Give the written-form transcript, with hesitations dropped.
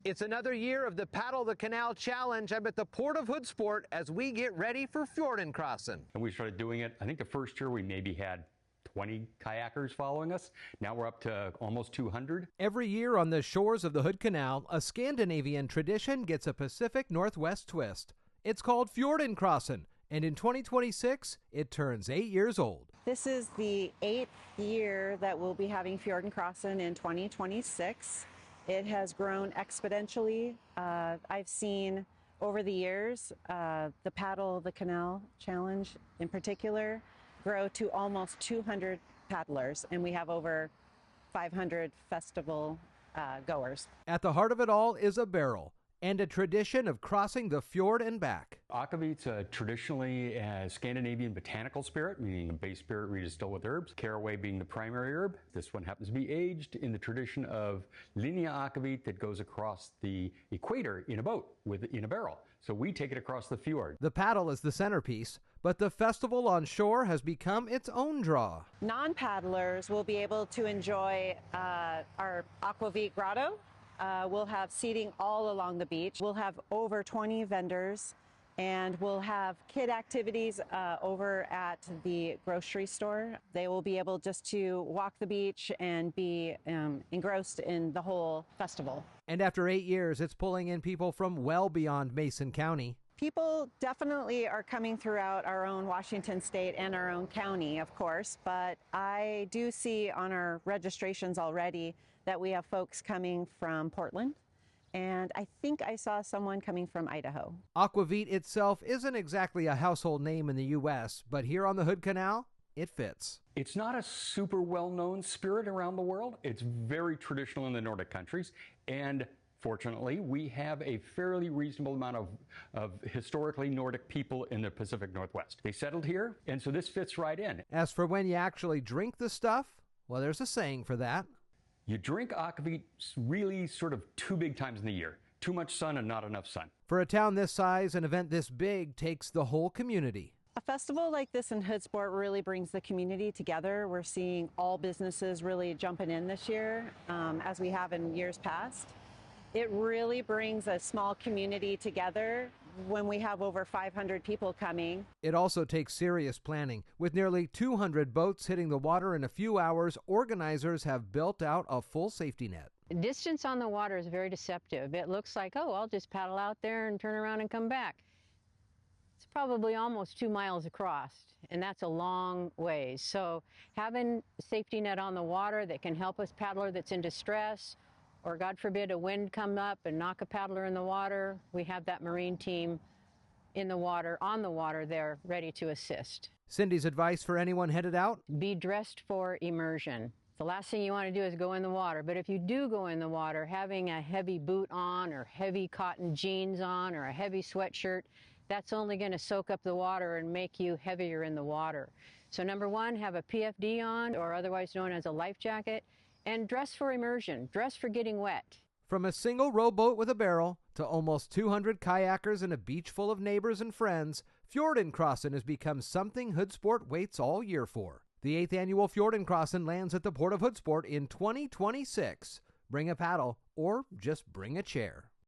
It's another year of the Paddle the Canal Challenge. I'm at the Port of Hoodsport as we get ready for Fjordin Crossin. And we started doing it, I think the first year we maybe had 20 kayakers following us. Now we're up to almost 200. Every year on the shores of the Hood Canal, a Scandinavian tradition gets a Pacific Northwest twist. It's called Fjordin Crossin, and in 2026, it turns 8 years old. This is the 8th year that we'll be having Fjordin Crossin in 2026. It has grown exponentially. I've seen over the years the Paddle the Canal Challenge in particular grow to almost 200 paddlers, and we have over 500 festival goers. At the heart of it all is a barrel and a tradition of crossing the fjord and back. Aquavit's traditionally a Scandinavian botanical spirit, meaning a base spirit redistilled with herbs, caraway being the primary herb. This one happens to be aged in the tradition of Linie Aquavit that goes across the equator in a boat, in a barrel. So we take it across the fjord. The paddle is the centerpiece, but the festival on shore has become its own draw. Non-paddlers will be able to enjoy our Aquavit Grotto. We'll have seating all along the beach. We'll have over 20 vendors, and we'll have kid activities over at the grocery store. They will be able just to walk the beach and be engrossed in the whole festival. And after 8 years, it's pulling in people from well beyond Mason County. People definitely are coming throughout our own Washington state and our own county, of course, but I do see on our registrations already that we have folks coming from Portland, and I think I saw someone coming from Idaho. Aquavit itself isn't exactly a household name in the U.S., but here on the Hood Canal, it fits. It's not a super well-known spirit around the world. It's very traditional in the Nordic countries, and fortunately, we have a fairly reasonable amount of historically Nordic people in the Pacific Northwest. They settled here, and so this fits right in. As for when you actually drink the stuff, well, there's a saying for that. You drink Aquavit really sort of 2 big times in the year. Too much sun and not enough sun. For a town this size, an event this big takes the whole community. A festival like this in Hoodsport really brings the community together. We're seeing all businesses really jumping in this year, as we have in years past. It really brings a small community together when we have over 500 people coming. It also takes serious planning. With nearly 200 boats hitting the water in a few hours, organizers have built out a full safety net. Distance on the water is very deceptive. It looks like, oh, I'll just paddle out there and turn around and come back. It's probably almost 2 miles across, and that's a long ways. So having a safety net on the water that can help us paddler that's in distress, or God forbid a wind come up and knock a paddler in the water, we have that marine team in the water, on the water there, ready to assist. Cindy's advice for anyone headed out? Be dressed for immersion. The last thing you want to do is go in the water, but if you do go in the water, having a heavy boot on or heavy cotton jeans on or a heavy sweatshirt, that's only going to soak up the water and make you heavier in the water. So number one, have a PFD on, or otherwise known as a life jacket. And dress for immersion, dress for getting wet. From a single rowboat with a barrel to almost 200 kayakers and a beach full of neighbors and friends, Fjordin Crossin has become something Hoodsport waits all year for. The 8th annual Fjordin Crossin lands at the Port of Hoodsport in 2026. Bring a paddle or just bring a chair.